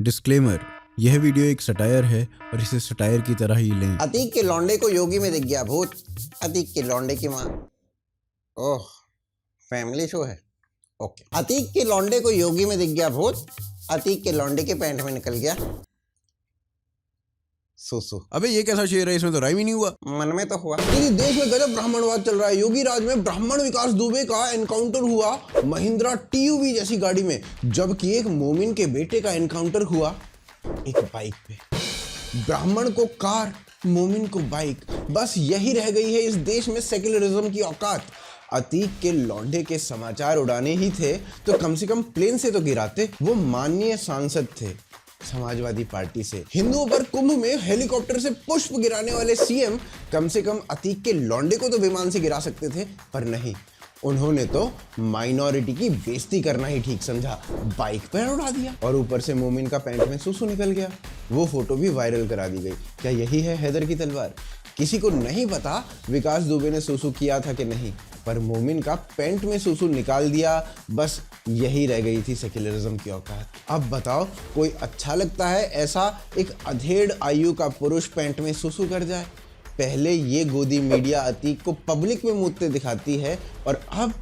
Disclaimer, यह video एक satire है और इसे सटायर की तरह ही लें। अतीक के लौंडे को योगी में दिख गया भूत। अतीक के लौंडे की माँ। ओह, फैमिली शो है। ओके। अतीक के लौंडे को योगी में दिख गया भूत। अतीक के लौंडे के पैंट में निकल गया सुसु। अबे ये कैसा शेर है, इसमें तो राइम ही नहीं हुआ। मन में तो हुआ। यदि देश में गजब ब्राह्मणवाद चल रहा है। योगी राज में ब्राह्मण विकास दुबे का एनकाउंटर हुआ महिंद्रा टीयूवी जैसी गाड़ी में, जबकि एक मोमिन के बेटे का एनकाउंटर हुआ एक बाइक पे। ब्राह्मण को कार, मोमिन को बाइक। बस यही रह गई है इस देश में सेक्युलरिज्म की औकात। अतीक के लौंडे के समाचार उड़ाने ही थे तो कम से कम प्लेन से तो गिराते। वो माननीय सांसद थे समाजवादी पार्टी से। हिंदुओं पर कुंभ में हेलीकॉप्टर से पुष्प गिराने वाले सीएम कम से कम अतीक के लौंडे को तो विमान से गिरा सकते थे, पर नहीं, उन्होंने तो माइनॉरिटी की बेइज्जती करना ही ठीक समझा। बाइक पर उड़ा दिया और ऊपर से मोमिन का पैंट में सुसु निकल गया। वो फोटो भी वायरल करा दी गई। क्या यही है हैदर की तलवार? किसी को नहीं पता विकास दुबे ने सुसु किया था कि नहीं, पर मोमिन का पैंट में सुसु निकाल दिया। बस यही रह गई थी सेक्युलरिज्म की औकात। अब बताओ, कोई अच्छा लगता है ऐसा एक अधेड़ आयु का पुरुष पैंट में सुसु कर जाए? पहले ये गोदी मीडिया अतीक को पब्लिक में मूतते दिखाती है और अब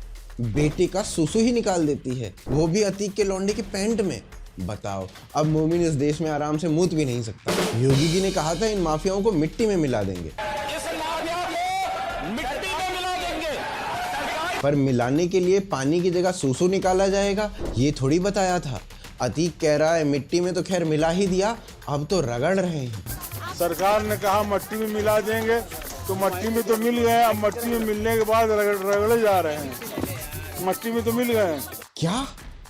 बेटे का सुसु ही निकाल देती है, वो भी अतीक के लौंडे के पैंट में। बताओ, अब मोमिन इस देश में आराम से मूत भी नहीं सकता। योगी जी ने कहा था इन माफियाओं को मिट्टी में मिला देंगे, पर मिलाने के लिए पानी की जगह सुसु निकाला जाएगा ये थोड़ी बताया था। अतीक कह रहा है मिट्टी में तो खैर मिला ही दिया, अब तो रगड़ रहे हैं। सरकार ने कहा मट्टी में मिला देंगे, तो मट्टी में तो मिल गए। अब मट्टी में मिलने के बाद रगड़े जा रहे हैं। मट्टी में तो मिल गए। क्या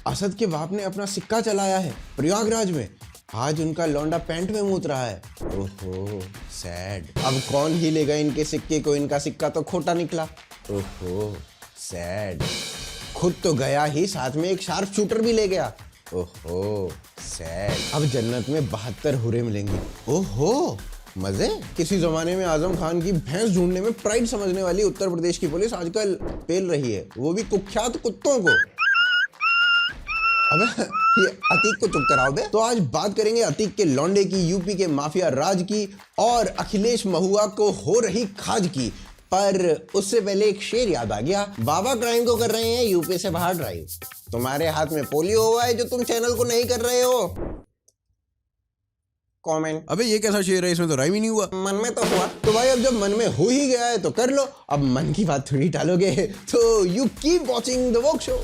असद के बाप ने अपना सिक्का चलाया है प्रयागराज में? आज उनका लौंडा पैंट में मूत रहा है। ओहो, सैड। अब कौन ही लेगा इनके सिक्के को? इनका सिक्का तो खोटा निकला। ओहो, सैड। खुद तो गया ही, साथ में एक शार्प शूटर भी ले गया। ओहो, सैड। अब जन्नत में 72 हुरे मिलेंगे। ओहो, मजे। किसी जमाने में आजम खान की भैंस ढूंढने में प्राइड समझने वाली उत्तर प्रदेश की पुलिस आजकल पेल रही है, वो भी कुख्यात कुत्तों को। अबे ये अतीक को चुप कराओ बे। तो आज बात करेंगे अतीक के लौंडे की, यूपी के माफिया राज की और अखिलेश महुआ को हो रही खाज की। पर उससे पहले एक शेर याद आ गया। बाबा क्राइम को कर रहे हैं यूपी से बाहर ड्राइव। तुम्हारे हाथ में पोलियो हुआ है जो तुम चैनल को नहीं कर रहे हो? कमेंट। अबे ये कैसा शेर है, इसमें तो राइम ही नहीं हुआ। मन में तो हुआ। तो भाई अब जब मन में हो ही गया है तो कर लो। अब मन की बात थोड़ी टालोगे, तो you keep watching the walk show.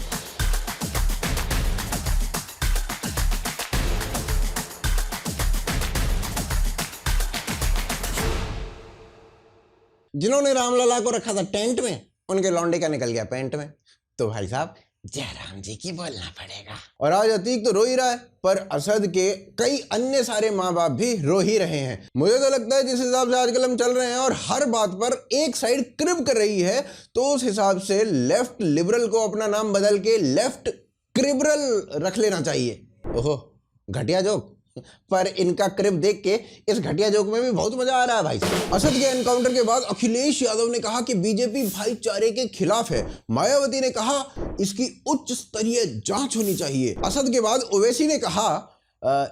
जिन्होंने रामलला को रखा था टेंट में, उनके लौंडे का निकल गया पैंट में। तो भाई साहब, जयराम जी की बोलना पड़ेगा। और आज अतीक तो रो ही रहा है, पर असद के कई अन्य सारे माँ बाप भी रो ही रहे हैं। मुझे तो लगता है जिस हिसाब से आजकल हम चल रहे हैं और हर बात पर एक साइड क्रिब कर रही है, तो उस हिसाब से लेफ्ट लिबरल को अपना नाम बदल के लेफ्ट क्रिबरल रख लेना चाहिए। ओहो, घटिया जोक। पर इनका क्रिप देख के इस घटिया जोक में भी बहुत मजा आ रहा है भाई। असद के एनकाउंटर के बाद अखिलेश यादव ने कहा कि बीजेपी भाईचारे के खिलाफ है। मायावती ने कहा इसकी उच्च स्तरीय जांच होनी चाहिए। असद के बाद ओवैसी ने कहा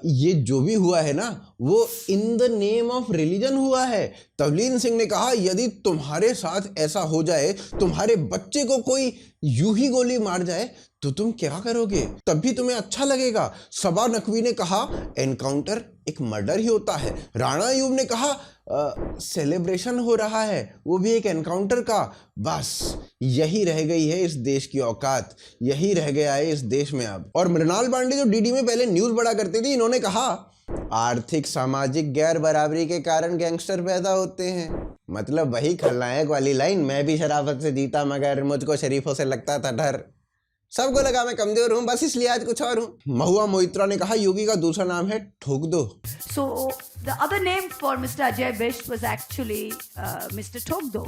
ये जो भी हुआ है ना, वो in the name of religion हुआ है। तवलीन सिंह ने कहा यदि तुम्हारे साथ ऐसा हो जाए, तुम्हारे बच्चे को कोई यूं ही गोली मार जाए, तो तुम क्या करोगे? तब भी तुम्हें अच्छा लगेगा। सबा नकवी ने कहा एनकाउंटर एक मर्डर ही होता है। राणा अयूब ने कहा सेलिब्रेशन हो रहा है, वो भी एक एनकाउंटर का। बस यही रह गई है इस देश की औकात, यही रह गया है इस देश में अब। और मृणाल पांडे जो डीडी में पहले न्यूज बड़ा करते थे, इन्होंने कहा आर्थिक सामाजिक गैर बराबरी के कारण गैंगस्टर पैदा होते हैं। मतलब वही खलनायक वाली लाइन, मैं भी शराफत से जीता मगर मुझको शरीफों से लगता था डर। सबको लगा मैं कमजोर हूं, बस इसलिए आज कुछ और हूं। महुआ मोइत्रा ने कहा योगी का दूसरा नाम है ठोक दो। So the other name for Mr. Ajay Bish was actually Mr. Thokdo.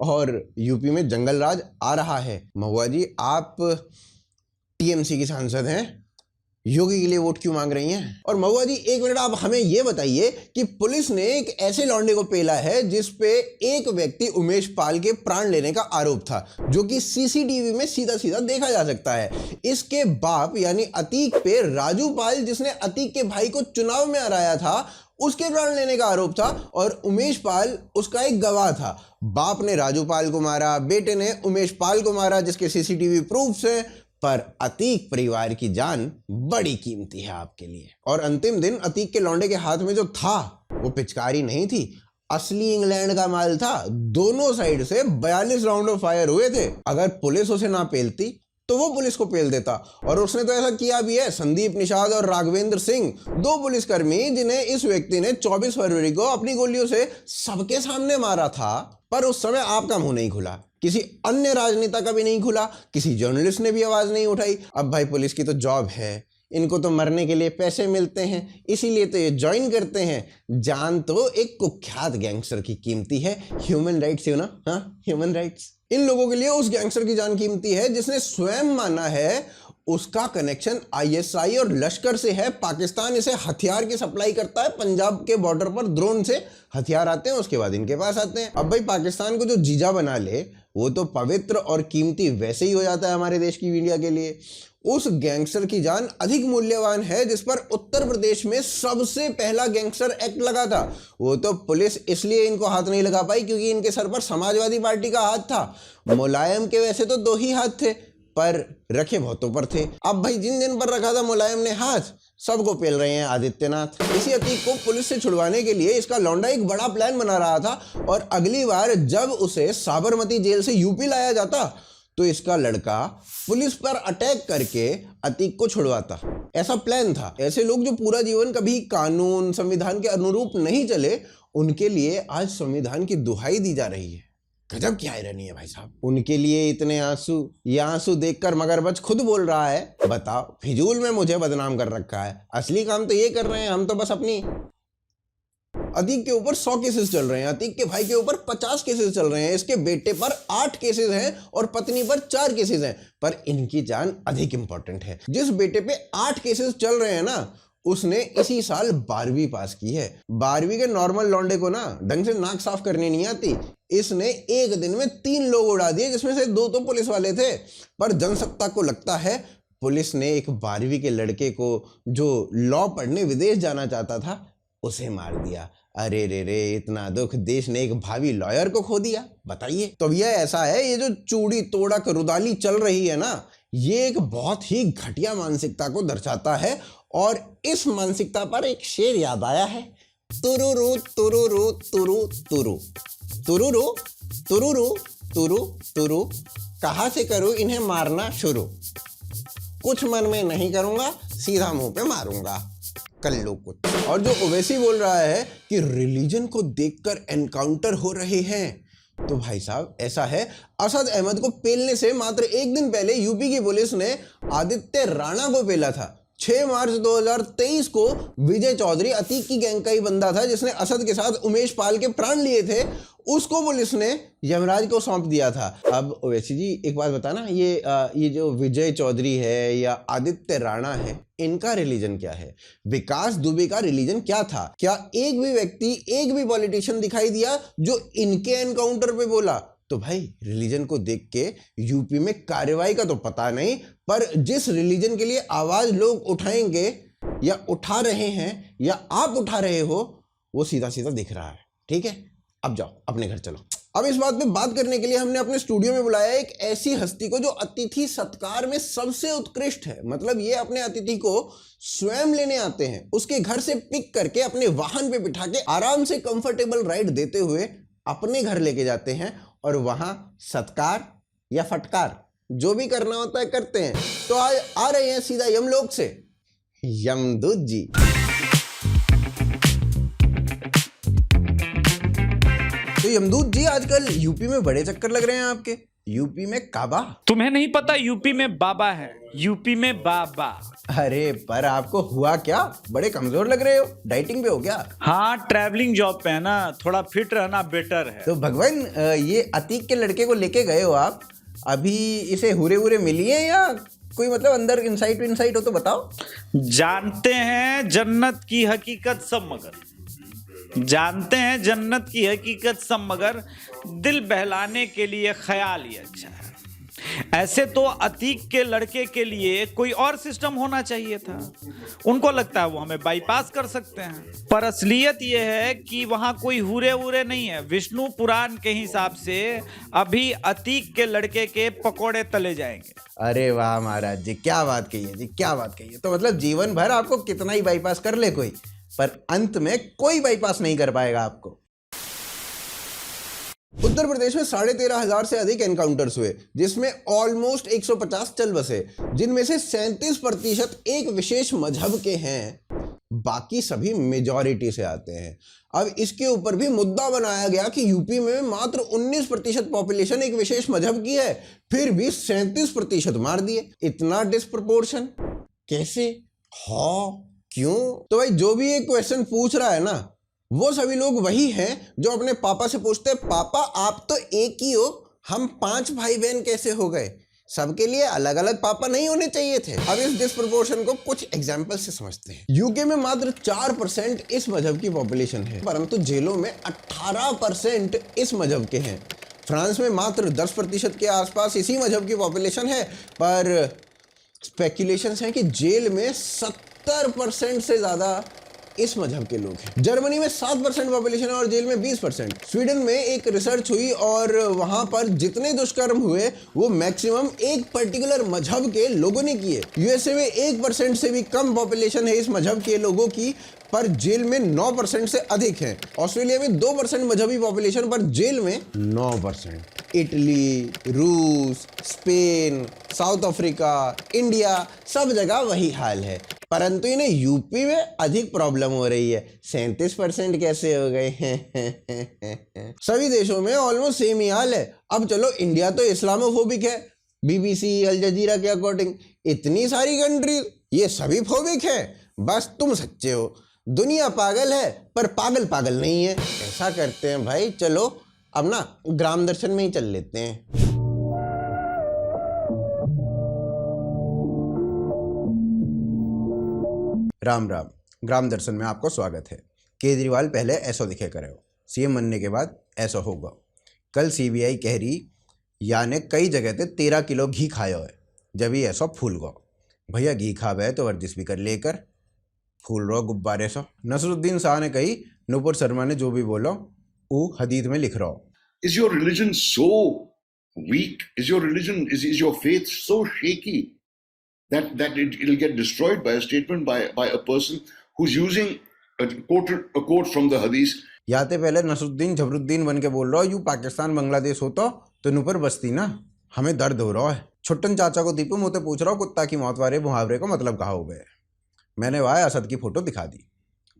और यूपी में जंगल राज आ रहा है। महुआ जी, आप टीएमसी की सांसद हैं, योगी के लिए वोट क्यों मांग रही हैं? और महुआ जी एक मिनट आप हमें ये बताइए कि पुलिस ने एक ऐसे लौंडे को पेला है जिस पे एक व्यक्ति उमेश पाल के प्राण लेने का आरोप था, जो कि सीसीटीवी में सीधा सीधा देखा जा सकता है। इसके बाप यानी अतीक पे राजू पाल, जिसने अतीक के भाई को चुनाव में हराया था, उसके प्राण लेने का आरोप था और उमेश पाल उसका एक गवाह था। बाप ने राजू पाल को मारा, बेटे ने उमेश पाल को मारा, जिसके सीसीटीवी प्रूफ्स हैं। पर अतीक परिवार की जान बड़ी कीमती है आपके लिए। और अंतिम दिन अतीक के लौंडे के हाथ में जो था वो पिचकारी नहीं थी, असली इंग्लैंड का माल था। दोनों साइड से 42 राउंड ऑफ फायर हुए थे। अगर पुलिस उसे ना पेलती तो वो पुलिस को पेल देता, और उसने तो ऐसा किया भी है। संदीप निषाद और राघवेंद्र सिंह, 2 पुलिसकर्मी जिन्हें इस व्यक्ति ने 24 फरवरी को अपनी गोलियों से सबके सामने मारा था। पर उस समय आपका मुंह नहीं खुला, किसी अन्य राजनेता का भी नहीं खुला, किसी जर्नलिस्ट ने भी आवाज नहीं उठाई। अब भाई पुलिस की तो जॉब है, इनको तो मरने के लिए पैसे मिलते हैं, इसीलिए तो ये ज्वाइन करते हैं। जान तो एक कुख्यात गैंगस्टर की कीमती है। ह्यूमन राइट्स, यू ना, हाँ ह्यूमन राइट्स। इन लोगों के लिए उस गैंगस्टर की जान कीमती है जिसने स्वयं माना है उसका कनेक्शन आईएसआई और लश्कर से है। पाकिस्तान इसे हथियार की सप्लाई करता है, पंजाब के बॉर्डर पर ड्रोन से हथियार आते हैं, उसके बाद इनके पास आते हैं। अब भाई पाकिस्तान को जो जीजा बना ले वो तो पवित्र और कीमती वैसे ही हो जाता है हमारे देश की मीडिया के लिए। उस गैंगस्टर की जान अधिक मूल्यवान है जिस पर उत्तर प्रदेश में सबसे पहला गैंगस्टर एक्ट लगा था। वो तो पुलिस इसलिए इनको हाथ नहीं लगा पाई क्योंकि इनके सर पर समाजवादी पार्टी का हाथ था। मुलायम के वैसे तो 2 ही हाथ थे, पर रखे बहुतों पर थे। अब भाई जिन जिन पर रखा था मुलायम ने हाथ, सबको पेल रहे हैं आदित्यनाथ। इसी अतीक को पुलिस से छुड़वाने के लिए इसका लौंडा एक बड़ा प्लान बना रहा था, और अगली बार जब उसे साबरमती जेल से यूपी लाया जाता तो इसका लड़का पुलिस पर अटैक करके अतीक को छुड़वाता। ऐसा प्लान था। ऐसे लोग जो पूरा जीवन कभी कानून संविधान के अनुरूप नहीं चले, उनके लिए आज संविधान की दुहाई दी जा रही है। गजब की आयरनी है भाई साहब। उनके लिए इतने आंसू, ये आंसू देखकर मगरमच्छ खुद बोल रहा है, बताओ फिजूल में मुझे बदनाम कर रखा है, असली काम तो ये कर रहे हैं, हम तो बस अपनी। अतीक के ऊपर 100 केसेस चल रहे हैं, अतीक के भाई के ऊपर 50 केसेस चल रहे हैं, इसके बेटे पर 8 केसेस हैं और पत्नी पर 4 केसेस हैं। पर इनकी जान अधिक इंपॉर्टेंट है। जिस बेटे पे 8 केसेस चल रहे हैं ना, उसने इसी साल 12वीं पास की है। 12वीं के नॉर्मल लौंडे को ना ढंग से नाक साफ करनी नहीं आती। इसने एक दिन में 3 लोग उड़ा दिए, जिसमें से 2 तो पुलिस वाले थे। पर जनसत्ता को लगता है पुलिस ने एक 12वीं के लड़के को जो लॉ पढ़ने विदेश जाना चाहता था उसे मार दिया। अरे रे रे, इतना दुख, देश ने एक भावी लॉयर को खो दिया। बताइए। तो ये ऐसा है, ये जो चूड़ी तोड़क रुदाली चल रही है ना, ये एक बहुत ही घटिया मानसिकता को दर्शाता है। और इस मानसिकता पर एक शेर याद आया है, तुरुरु तुरुरु तुरु तुरु तुरुरु तुरुरु तुरु तुरु, कहाँ से करूं इन्हें मारना शुरू, कुछ मन में नहीं करूंगा, सीधा मुंह पे मारूंगा, कल्लू कुछ। और जो ओवैसी बोल रहा है कि रिलीजन को देखकर एनकाउंटर हो रहे हैं, तो भाई साहब ऐसा है, असद अहमद को पेलने से मात्र एक दिन पहले यूपी की पुलिस ने आदित्य राणा को पेला था। 6 मार्च 2023 को विजय चौधरी, अतीक की गैंग का ही बंदा था जिसने असद के साथ उमेश पाल के प्राण लिए थे, उसको पुलिस ने यमराज को सौंप दिया था। अब ओवैसी जी एक बात बताना, ये जो विजय चौधरी है या आदित्य राणा है, इनका रिलीजन क्या है? विकास दुबे का रिलीजन क्या था? क्या एक भी व्यक्ति, एक भी पॉलिटिशियन दिखाई दिया जो इनके एनकाउंटर पे बोला? तो भाई रिलीजन को देख के यूपी में कार्रवाई का तो पता नहीं, पर जिस रिलीजन के लिए आवाज लोग उठाएंगे या उठा रहे हैं या आप उठा रहे हो, वो सीधा सीधा दिख रहा है। ठीक है, अब जाओ अपने घर चलो। अब इस बात पे बात करने के लिए हमने अपने स्टूडियो में बुलाया एक ऐसी हस्ती को जो अतिथि सत्कार में सबसे उत्कृष्ट है। मतलब ये अपने अतिथि को स्वयं लेने आते हैं, उसके घर से पिक करके अपने वाहन पे बिठा के आराम से कंफर्टेबल राइड देते हुए अपने घर लेके जाते हैं, और वहां सत्कार या फटकार जो भी करना होता है करते हैं। तो आज आ रहे हैं सीधा यमलोक से यमदूत जी। तो यमदूत जी, आजकल यूपी में बड़े चक्कर लग रहे हैं आपके। यूपी में काबा, तुम्हें नहीं पता यूपी में बाबा है, यूपी में बाबा। अरे पर आपको हुआ क्या? बड़े कमजोर लग रहे हो, डाइटिंग पे हो क्या? हाँ, ट्रैवलिंग जॉब पे है ना, थोड़ा फिट रहना बेटर है। तो भगवान, ये अतीक के लड़के को लेके गए हो आप, अभी इसे हुरे हुरे मिली है या कोई मतलब अंदर इंसाइट हो तो बताओ। जानते हैं जन्नत की हकीकत सब मगर, जानते हैं जन्नत की हकीकत सब मगर, दिल बहलाने के लिए ख्याल ही अच्छा है। ऐसे तो अतीक के लड़के के लिए कोई और सिस्टम होना चाहिए था। उनको लगता है वो हमें बाईपास कर सकते हैं, पर असलियत ये है कि वहां कोई हुरे वूरे नहीं है। विष्णु पुराण के हिसाब से अभी अतीक के लड़के के पकोड़े तले जाएंगे। अरे वाह महाराज जी, क्या बात कही है जी, क्या बात कही है। तो मतलब जीवन भर आपको कितना ही बाईपास कर ले कोई, पर अंत में कोई बाईपास नहीं कर पाएगा आपको। उत्तर प्रदेश में 13,500 से अधिक एनकाउंटर्स हुए, जिसमें ऑलमोस्ट 150 चल बसे, जिनमें से 37% एक विशेष मजहब के हैं, बाकी सभी मेजॉरिटी से आते हैं। अब इसके ऊपर भी मुद्दा बनाया गया कि यूपी में मात्र 19% पॉपुलेशन एक विशेष मजहब की है, फिर भी 37% मार दिए। इतना डिस्प्रपोर्शन कैसे? हाँ, क्यों? तो भाई जो भी एक क्वेश्चन पूछ रहा है ना, वो सभी लोग वही हैं जो अपने पापा से पूछते हैं, पापा आप तो एक ही हो, हम 5 भाई बहन कैसे हो गए? सबके लिए अलग अलग पापा नहीं होने चाहिए थे। अब इस डिस्प्रपोर्शन को कुछ एग्जाम्पल से समझते हैं। यूके में मात्र 4% इस मजहब की पॉपुलेशन है, परंतु जेलों में 18% इस मजहब के हैं। फ्रांस में मात्र 10% के आसपास इसी मजहब की पॉपुलेशन है, पर स्पेक्यूलेशंस हैं कि जेल में 70% से ज्यादा इस मजहब के लोग हैं। जर्मनी में 7% पॉपुलेशन है और जेल में 20%। स्वीडन में एक रिसर्च हुई और वहां पर जितने दुष्कर्म हुए वो मैक्सिमम एक पर्टिकुलर मजहब के लोगों ने किए। यूएसए में 1% से भी कम पॉपुलेशन है इस मजहब के लोगों की, पर जेल में 9% से अधिक है। ऑस्ट्रेलिया में 2% मजहबी पॉपुलेशन, पर जेल में 9%। इटली, रूस, स्पेन, साउथ अफ्रीका, इंडिया, सब जगह वही हाल है, परंतु इन्हें यूपी में अधिक प्रॉब्लम हो रही है। 37% कैसे हो गए हैं? सभी देशों में ऑलमोस्ट सेम ही हाल है। अब चलो, इंडिया तो इस्लामोफोबिक है, बीबीसी, अल जजीरा के अकॉर्डिंग। इतनी सारी कंट्रीज, ये सभी फोबिक है, बस तुम सच्चे हो। दुनिया पागल है, पर पागल पागल नहीं है। ऐसा करते हैं भाई, चलो अब ना ग्राम दर्शन में ही चल लेते हैं। राम राम, ग्राम दर्शन में आपको स्वागत है। केजरीवाल पहले ऐसा दिखे करे हो, सीएम बनने के बाद ऐसा होगा। कल सीबीआई कह रही याने कई जगह ते 13 किलो घी खाया है, जब ही ऐसा फूल गो। भैया घी खा गए तो वर्जिश भी कर लेकर फूल रहो गुब्बारे सा। नसरुद्दीन शाह ने कही, नूपुर शर्मा ने जो भी बोला वो हदीद में लिख रहा हो। Is your religion so weak? Is your religion, is your faith so shaky that it'll get destroyed by a statement by a person who's using a quote from the hadith? याते पहले नसरुद्दीन जबरुद्दीन बन के बोल रहा हो, यू पाकिस्तान बांग्लादेश होता तो नूपुर बसती ना। हमें दर्द हो रहा है। छुट्टन चाचा को दीपू मुझे पूछ रहा हो, कुत्ता की मौत वाले मुहावरे को मतलब कहा हो गए। मैंने वह असद की फोटो दिखा दी,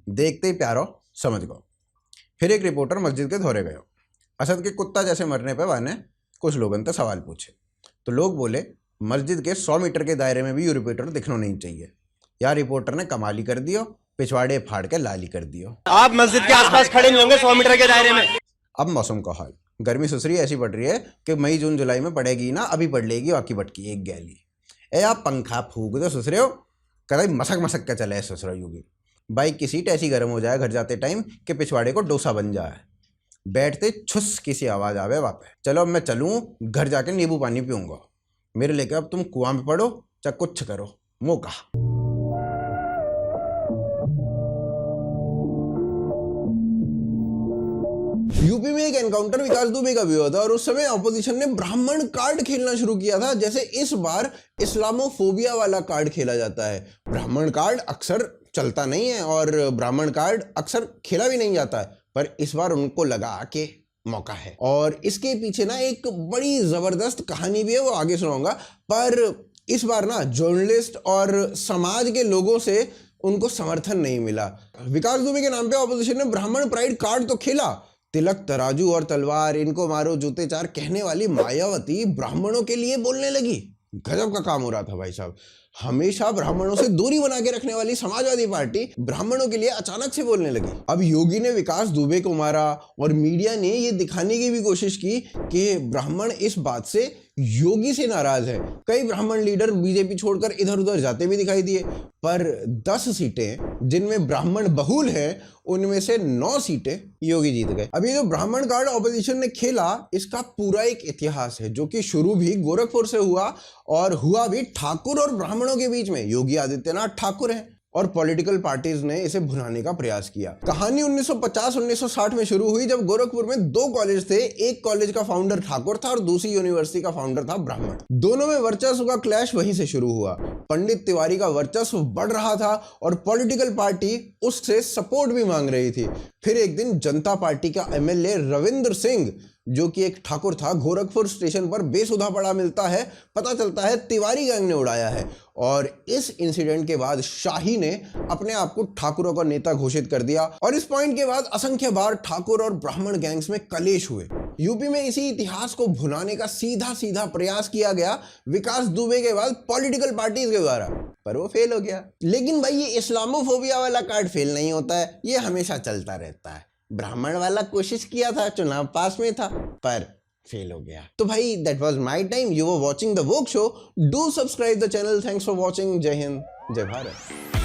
देखते ही प्यारो समझ गो। फिर एक रिपोर्टर मस्जिद के धोरे गयो। असद के कुत्ता जैसे मरने पर वाने कुछ लोगों से सवाल पूछे, तो लोग बोले मस्जिद के 100 मीटर के दायरे में भी यू रिपोर्टर दिखना नहीं चाहिए। यार रिपोर्टर ने कमाल ही कर दियो, पिछवाड़े फाड़ के लाली कर दियो। आप मस्जिद के आसपास खड़े नहीं होंगे 100 मीटर के दायरे में। अब मौसम का हाल, गर्मी सुसरी ऐसी पड़ रही है कि मई जून जुलाई में पड़ेगी ना, अभी पड़ लेगी बाकी बटकी एक गैली। ए आप पंखा फूक दो सुसरे हो, कभी मसक मसक के चले सुसरा यूगी। बाइक की सीट ऐसी गर्म हो जाए घर जाते टाइम कि पिछवाड़े को डोसा बन जाए। बैठते छुस किसी आवाज़ आवे वापस। चलो अब मैं चलूँ, घर जाके नींबू पानी पीऊँगा। मेरे लेके अब तुम कुआं में पड़ो चाहे कुछ करो, मौका। यूपी में एक एनकाउंटर विकास दुबे का भी हुआ था और उस समय ऑपोजिशन ने ब्राह्मण कार्ड खेलना शुरू किया था, जैसे इस बार इस्लामोफोबिया वाला कार्ड खेला जाता है। ब्राह्मण कार्ड अक्सर चलता नहीं है और ब्राह्मण कार्ड अक्सर खेला भी नहीं जाता है, पर इस बार उनको लगा कि मौका है। और इसके पीछे ना एक बड़ी जबरदस्त कहानी भी है, वो आगे सुनाऊंगा। पर इस बार ना जर्नलिस्ट और समाज के लोगों से उनको समर्थन नहीं मिला। विकास दुबे के नाम पे ऑपोजिशन ने ब्राह्मण प्राइड कार्ड तो खेला, तिलक तराजू और तलवार, इनको मारो जूते चार कहने वाली मायावती ब्राह्मणों के लिए बोलने लगी। गजब का काम हो रहा था भाई साहब। हमेशा ब्राह्मणों से दूरी बना के रखने वाली समाजवादी पार्टी ब्राह्मणों के लिए अचानक से बोलने लगी। अब योगी ने विकास दुबे को मारा और मीडिया ने ये दिखाने की भी कोशिश की कि ब्राह्मण इस बात से योगी से नाराज है। कई ब्राह्मण लीडर बीजेपी छोड़कर इधर उधर जाते भी दिखाई दिए, पर 10 सीटें जिनमें ब्राह्मण बहुल हैं उनमें से 9 सीटें योगी जीत गए। अब ये जो ब्राह्मण कार्ड ऑपोजिशन ने खेला, इसका पूरा एक इतिहास है जो कि शुरू भी गोरखपुर से हुआ और हुआ भी ठाकुर और ब्राह्मणों के बीच में। योगी आदित्यनाथ ठाकुर हैं और पॉलिटिकल पार्टीज ने इसे भुनाने का प्रयास किया। कहानी 1950-1960 में शुरू हुई जब गोरखपुर में 2 कॉलेज थे। एक कॉलेज का फाउंडर ठाकुर था और दूसरी यूनिवर्सिटी का फाउंडर था ब्राह्मण। दोनों में वर्चस्व का क्लैश वहीं से शुरू हुआ। पंडित तिवारी का वर्चस्व बढ़ रहा था और पॉलिटिकल पार्टी उससे सपोर्ट भी मांग रही थी। फिर एक दिन जनता पार्टी का एमएलए रविंद्र सिंह, जो कि एक ठाकुर था, गोरखपुर स्टेशन पर बेसुधा पड़ा मिलता है। पता चलता है तिवारी गैंग ने उड़ाया है और इस इंसिडेंट के बाद शाही ने अपने आप को ठाकुरों का नेता घोषित कर दिया और इस पॉइंट के बाद असंख्य बार ठाकुर और ब्राह्मण गैंग्स में कलेश हुए। यूपी में इसी इतिहास को भुनाने का सीधा प्रयास किया गया विकास दुबे के बाद पॉलिटिकल पार्टीज के द्वारा, पर वो फेल हो गया। लेकिन भाई ये इस्लामोफोबिया वाला कार्ड फेल नहीं होता है, ये हमेशा चलता रहता है। ब्राह्मण वाला कोशिश किया था, चुनाव पास में था, पर फेल हो गया। तो भाई that was my time. You were watching the woke show. Do subscribe the channel. Thanks for watching. जय हिंद, जय भारत।